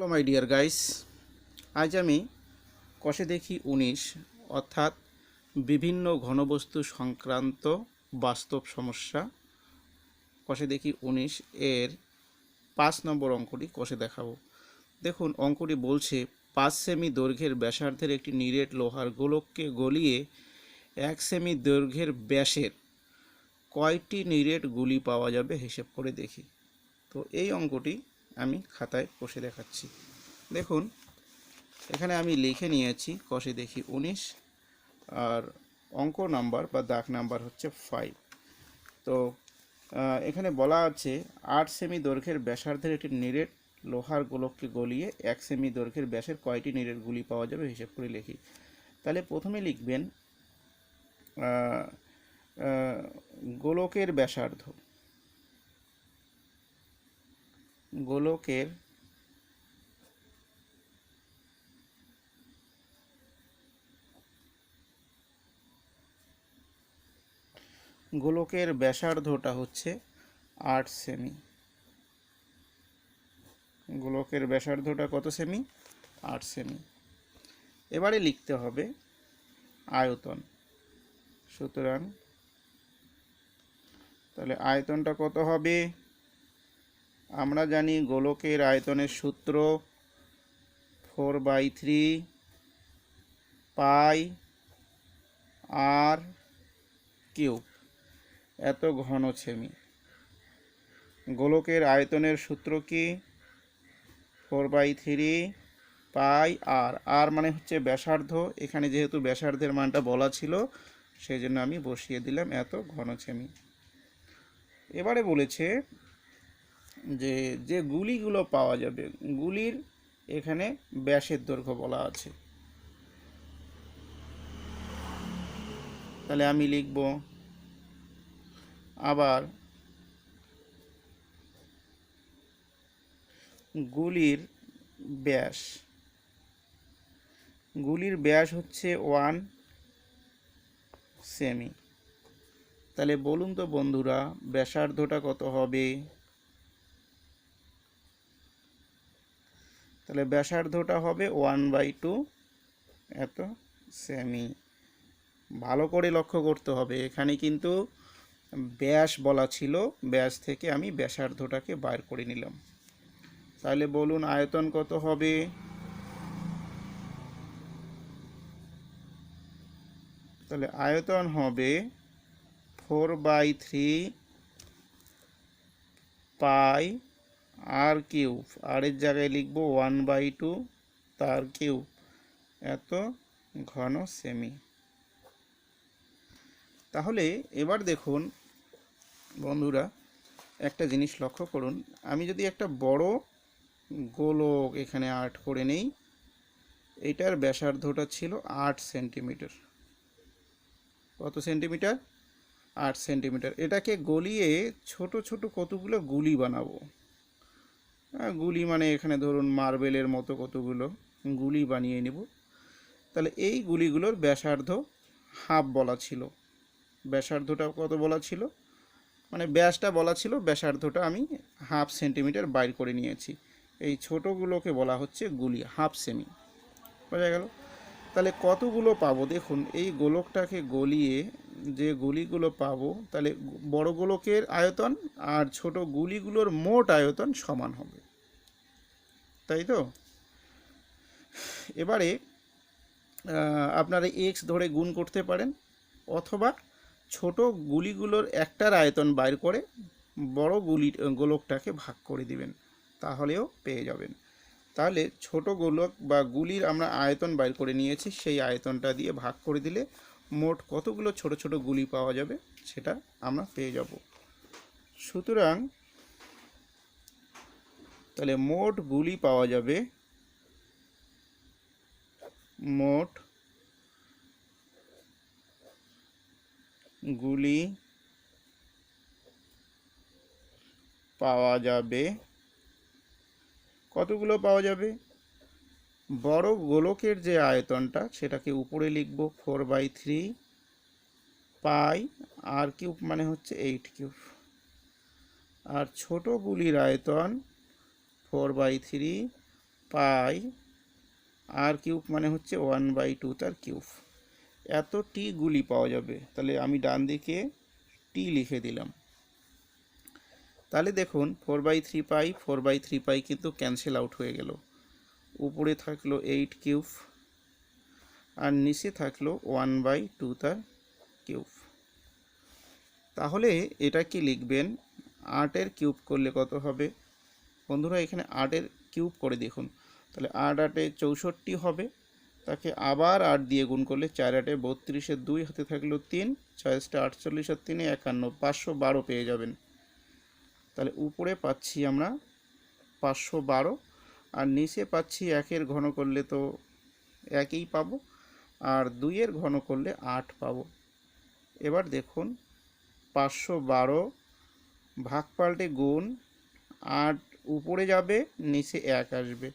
Hello my dear guys, আজ আমি কষে দেখি 19 অর্থাৎ বিভিন্ন ঘনবস্তু সংক্রান্ত বাস্তব সমস্যা কষে দেখি 19 এর 5 নম্বর অঙ্কটি কষে দেখাবো। দেখুন, অঙ্কটি বলছে 5 সেমি দৈর্ঘ্যের ব্যাসার্ধের একটি নিরেট লোহার গোলককে গলিয়ে 1 সেমি দৈর্ঘ্যের ব্যাসের কয়টি নিরেট গুলি পাওয়া যাবে হিসেব করে দেখি। তো এই অঙ্কটি আমি খাতায় কষে দেখাচ্ছি। দেখুন, এখানে আমি লিখে নিয়েছি কষে দেখি 19 আর অঙ্ক নাম্বার বা দাগ নাম্বার হচ্ছে 5। তো এখানে বলা আছে 8 সেমি দৈর্ঘ্যের ব্যাসার্ধের একটি নিরেট লোহার গোলককে গলিয়ে 1 সেমি দৈর্ঘ্যের ব্যাসের কয়টি নিরেট গুলি পাওয়া যাবে হিসেব করে লিখি। তাহলে প্রথমে লিখবেন গোলকের ব্যাসার্ধ। গোলকের ব্যাসার্ধটা হচ্ছে 8 সেমি। গোলকের ব্যাসার্ধটা কত সেমি? 8 সেমি। এবারে লিখতে হবে আয়তন। সুতরাং তাহলে আয়তনটা কত হবে? আমরা জানি গোলকের আয়তনের সূত্র 4/3 পাই আর কিউব এত ঘন সেমি। গোলকের আয়তনের সূত্র কি? 4/3 পাই আর মানে হচ্ছে ব্যাসার্ধ। এখানে যেহেতু ব্যাসার্ধের মানটা বলা ছিল সেই জন্য আমি বসিয়ে দিলাম এত ঘন সেমি। এবারে বলেছে যে যে গুলিগুলো পাওয়া যাবে, গুলির এখানে ব্যাসের দৈর্ঘ্য বলা আছে। তাহলে আমি লিখব আবার গুলির ব্যাস। গুলির ব্যাস হচ্ছে 1 সেমি। তাহলে বলুন তো বন্ধুরা, ব্যাসার্ধটা কত হবে? তাহলে ব্যাসার্ধটা হবে 1/2 এত সেমি। ভালো করে লক্ষ্য করতে হবে, এখানে কিন্তু ব্যাস বলা ছিল, ব্যাস থেকে আমি ব্যাসার্ধটাকে বাইর করে নিলাম। তাহলে বলুন আয়তন কত হবে? তাহলে আয়তন হবে 4/3 পাই আর কিউব, আর এর জায়গায় লিখব 1/2 তার কিউব এত ঘন সেমি। তাহলে এবার দেখুন বন্ধুরা, একটা জিনিস লক্ষ্য করুন, আমি যদি একটা বড় গোলক এখানে আর্ট করে নেই, এটার ব্যাসার্ধটা ছিল 8 সেন্টিমিটার। কত সেন্টিমিটার? 8 সেন্টিমিটার। এটাকে গলিয়ে ছোট ছোট কতগুলো গুলি বানাবো। গুলি মানে এখানে ধরুন মার্বেলের মতো কতগুলো গুলি বানিয়ে নেব। তাহলে এই গুলিগুলোর ব্যাসার্ধ হাফ বলা ছিল। ব্যাসার্ধটা কত বলা ছিল? মানে ব্যাসটা বলা ছিল, ব্যাসার্ধটা আমি 1/2 সেন্টিমিটার বাইর করে নিয়েছি। এই ছোটোগুলোকে বলা হচ্ছে গুলি, 1/2 সেমি। বোঝা গেল? তাহলে কতগুলো পাবো? দেখুন, এই গোলকটাকে গলিয়ে যে গুলিগুলো পাবো, তাহলে বড় গোলকের আয়তন আর ছোট গুলিগুলোর মোট আয়তন সমান হবে, তাই তো? এবারে আপনারা এক্স ধরে গুণ করতে পারেন, অথবা ছোট গুলিগুলোর একটার আয়তন বাইর করে বড় গোলকটাকে ভাগ করে দিবেন, তাহলেও পেয়ে যাবেন। তাহলে ছোট গোলক বা গুলির আমরা আয়তন বাইর করে নিয়েছি, সেই আয়তনটা দিয়ে ভাগ করে দিলে মোট কতগুলো ছোট ছোট গুলি পাওয়া যাবে সেটা আমরা পেয়ে যাব। সুতরাং তাহলে মোট গুলি পাওয়া যাবে, মোট গুলি পাওয়া যাবে কতগুলো পাওয়া যাবে? বড় গোলকের যে আয়তনটা সেটাকে উপরে লিখব 4/3 পাই আর কিউব মানে হচ্ছে 8 কিউব, আর ছোট গুলির আয়তন 4/3 পাই আর কিউব মানে হচ্ছে 1/2 তার কিউব, এতটি গুলি পাওয়া যাবে। তাহলে আমি ডান দিকে টি লিখে দিলাম। তাহলে দেখুন 4/3 পাই 4/3 পাই কিন্তু ক্যান্সেল আউট হয়ে গেল। উপরে থাকলো 8 কিউব আর নিচে থাকলো 1/2 তার কিউব। তাহলে এটা কি লিখবেন, 8-এর কিউব করলে কত হবে বন্ধুরা? এখানে 8-এর কিউব করে দেখুন, তাহলে 8 × 8 = 64 হবে। তাকে আবার 8 দিয়ে গুণ করলে 4 × 8 = 32, 2 হাতে থাকলো 3, 6 × 48 আর 3 = 51, 512 পেয়ে যাবেন। তাহলে উপরে পাচ্ছি আমরা 512 আর নিচে পাচ্ছি 1-এর ঘন করলে তো 1ই পাবো আর 2-এর ঘন করলে 8 পাবো। এবার দেখুন 512 ভাগ পাল্টে গুণ, 8 উপরে যাবে নিচে 1 আসবে,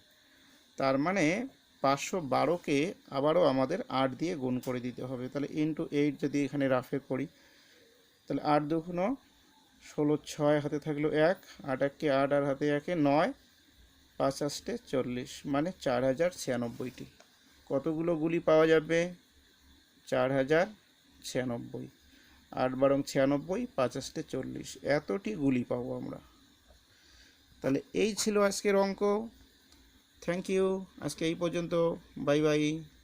তার মানে 512কে আবারও আমাদের 8 দিয়ে গুণ করে দিতে হবে। তাহলে ইন্টু 8 যদি এখানে রাফে করি, তাহলে 8 × 2 = 16, 6 হাতে থাকলো 1, 8 × 1 = 8 আর হাতে 1 = 9, 5 × 8 = 40, মানে 4096টি। কতগুলো গুলি পাওয়া যাবে? 4096। 8 × 12 = 96, 5 × 8 = 40, এতটি গুলি পাবো আমরা। তাহলে এই ছিল আজকের অঙ্ক। থ্যাংক ইউ, আজকে এই পর্যন্ত। Bye bye.